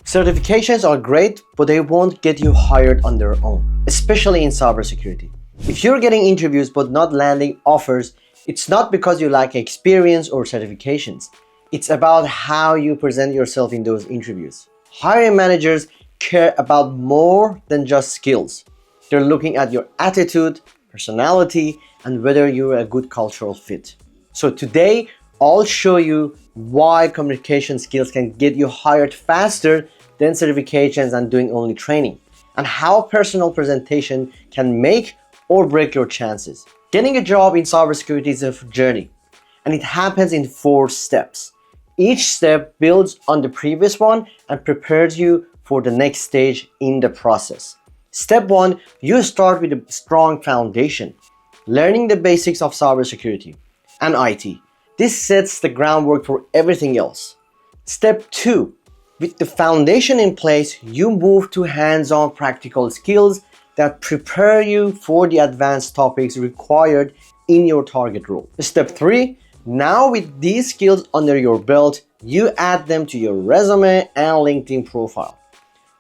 Certifications are great, but they won't get you hired on their own, especially in cybersecurity. If you're getting interviews but not landing offers, it's not because you lack experience or certifications. It's about how you present yourself in those interviews. Hiring managers care about more than just skills. They're looking at your attitude, personality, and whether you're a good cultural fit. So today, I'll show you why communication skills can get you hired faster than certifications and doing only training, and how personal presentation can make or break your chances. Getting a job in cybersecurity is a journey, and it happens in 4 steps. Each step builds on the previous one and prepares you for the next stage in the process. Step 1, you start with a strong foundation, learning the basics of cybersecurity and IT. This sets the groundwork for everything else. Step 2, with the foundation in place, you move to hands-on practical skills that prepare you for the advanced topics required in your target role. Step 3, now with these skills under your belt, you add them to your resume and LinkedIn profile.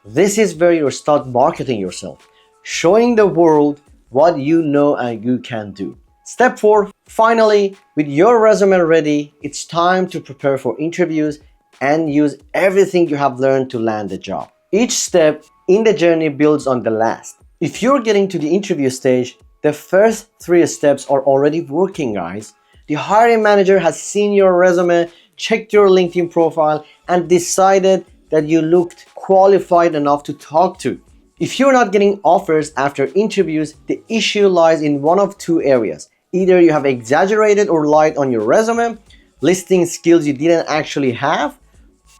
This is where you start marketing yourself, showing the world what you know and you can do. Step 4, finally, with your resume ready, it's time to prepare for interviews and use everything you have learned to land the job. Each step in the journey builds on the last. If you're getting to the interview stage, the first 3 steps are already working, guys. The hiring manager has seen your resume, checked your LinkedIn profile, and decided that you looked qualified enough to talk to. If you're not getting offers after interviews, the issue lies in one of 2 areas. Either you have exaggerated or lied on your resume, listing skills you didn't actually have,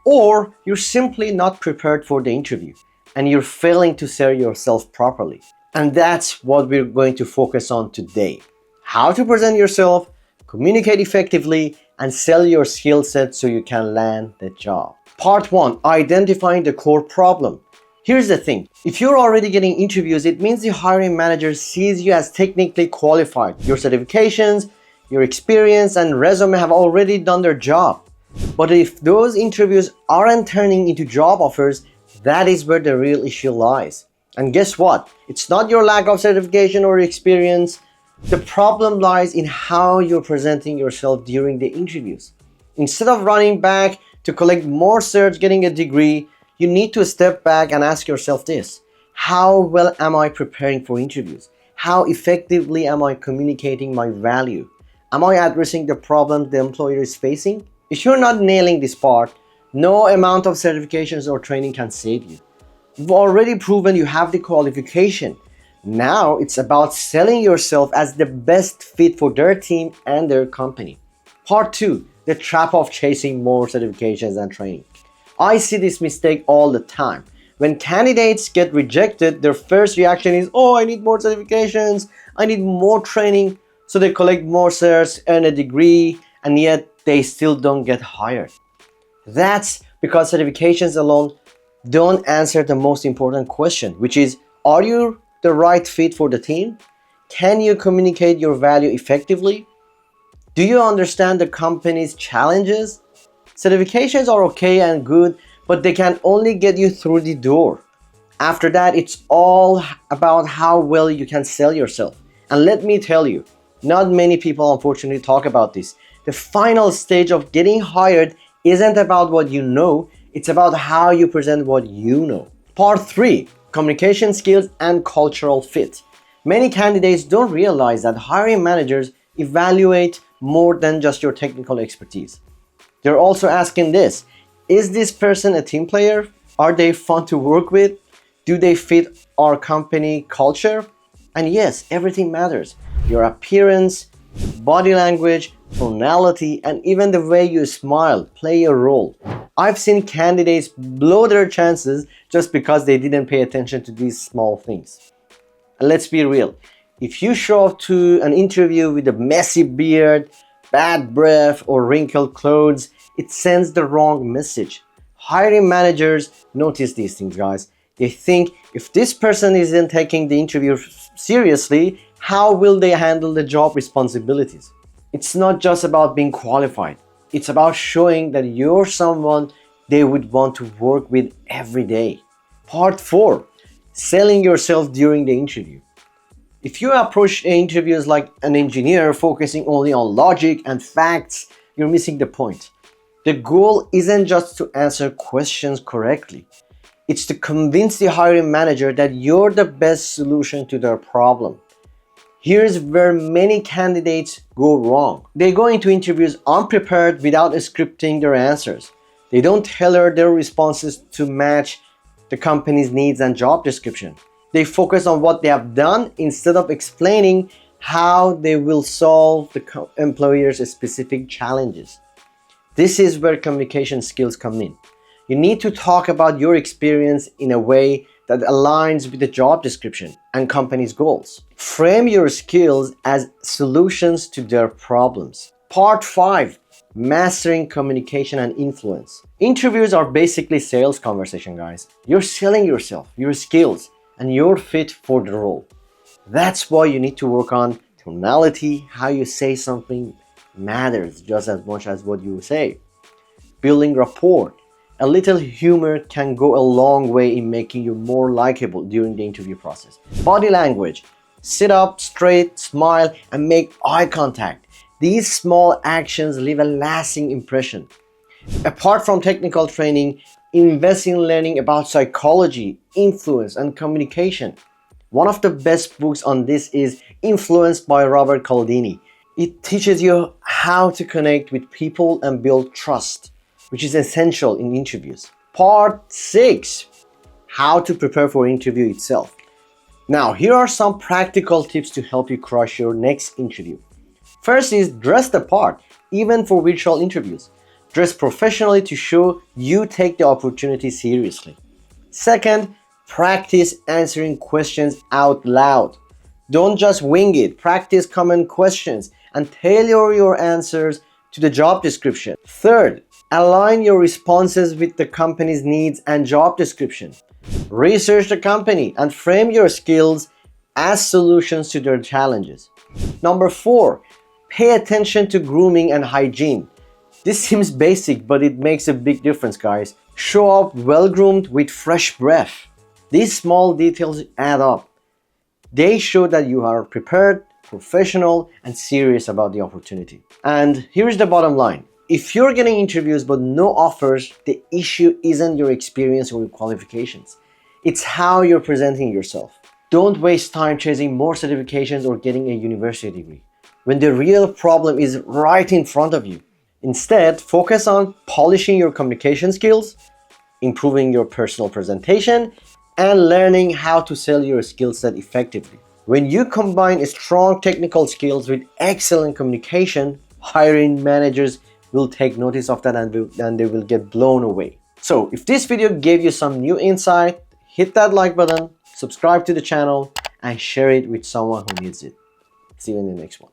or you're simply not prepared for the interview and you're failing to sell yourself properly. And that's what we're going to focus on today. How to present yourself, communicate effectively, and sell your skill set so you can land the job. Part 1, identifying the core problem. Here's the thing, if you're already getting interviews, it means the hiring manager sees you as technically qualified. Your certifications, your experience, and resume have already done their job. But if those interviews aren't turning into job offers, that is where the real issue lies. And guess what? It's not your lack of certification or experience. The problem lies in how you're presenting yourself during the interviews. Instead of running back to collect more certs, getting a degree, you need to step back and ask yourself this: how well am I preparing for interviews? How effectively am I communicating my value? Am I addressing the problems the employer is facing? If you're not nailing this part, no amount of certifications or training can save you. You've already proven you have the qualification. Now it's about selling yourself as the best fit for their team and their company. Part 2, the trap of chasing more certifications and training. I see this mistake all the time. When candidates get rejected, their first reaction is, oh, I need more certifications, I need more training. So they collect more certs, earn a degree, and yet they still don't get hired. That's because certifications alone don't answer the most important question, which is, are you the right fit for the team? Can you communicate your value effectively? Do you understand the company's challenges? Certifications are okay and good, but they can only get you through the door. After that, it's all about how well you can sell yourself. And let me tell you, not many people unfortunately talk about this. The final stage of getting hired isn't about what you know, it's about how you present what you know. Part 3, communication skills and cultural fit. Many candidates don't realize that hiring managers evaluate more than just your technical expertise. They're also asking this: is this person a team player? Are they fun to work with? Do they fit our company culture? And yes, everything matters. Your appearance, body language, tonality, and even the way you smile play a role. I've seen candidates blow their chances just because they didn't pay attention to these small things. And let's be real, if you show up to an interview with a messy beard, bad breath, or wrinkled clothes, it sends the wrong message. Hiring managers notice these things, guys. They think, if this person isn't taking the interview seriously, how will they handle the job responsibilities? It's not just about being qualified. It's about showing that you're someone they would want to work with every day. Part 4. Selling yourself during the interview. If you approach interviews like an engineer focusing only on logic and facts, you're missing the point. The goal isn't just to answer questions correctly. It's to convince the hiring manager that you're the best solution to their problem. Here's where many candidates go wrong. They go into interviews unprepared without scripting their answers. They don't tailor their responses to match the company's needs and job description. They focus on what they have done instead of explaining how they will solve the employer's specific challenges. This is where communication skills come in. You need to talk about your experience in a way that aligns with the job description and company's goals. Frame your skills as solutions to their problems. Part 5. Mastering communication and influence. Interviews are basically sales conversation, guys. You're selling yourself, your skills, and you're fit for the role. That's why you need to work on tonality. How you say something matters just as much as what you say. Building rapport. A little humor can go a long way in making you more likable during the interview process. Body language. Sit up straight, smile, and make eye contact. These small actions leave a lasting impression. Apart from technical training, invest in learning about psychology, influence, and communication. One of the best books on this is Influence by Robert Cialdini. It teaches you how to connect with people and build trust, which is essential in interviews. Part 6. How to prepare for interview itself. Now, here are some practical tips to help you crush your next interview. First is dress the part, even for virtual interviews. Dress professionally to show you take the opportunity seriously. Second, practice answering questions out loud. Don't just wing it. Practice common questions and tailor your answers to the job description. Third, align your responses with the company's needs and job description. Research the company and frame your skills as solutions to their challenges. Number 4, pay attention to grooming and hygiene. This seems basic, but it makes a big difference, guys. Show up well-groomed with fresh breath. These small details add up. They show that you are prepared, professional, and serious about the opportunity. And here's the bottom line. If you're getting interviews but no offers, the issue isn't your experience or your qualifications. It's how you're presenting yourself. Don't waste time chasing more certifications or getting a university degree when the real problem is right in front of you. Instead, focus on polishing your communication skills, improving your personal presentation, and learning how to sell your skill set effectively. When you combine strong technical skills with excellent communication, hiring managers will take notice of that and they will get blown away. So if this video gave you some new insight, hit that like button, subscribe to the channel, and share it with someone who needs it. See you in the next one.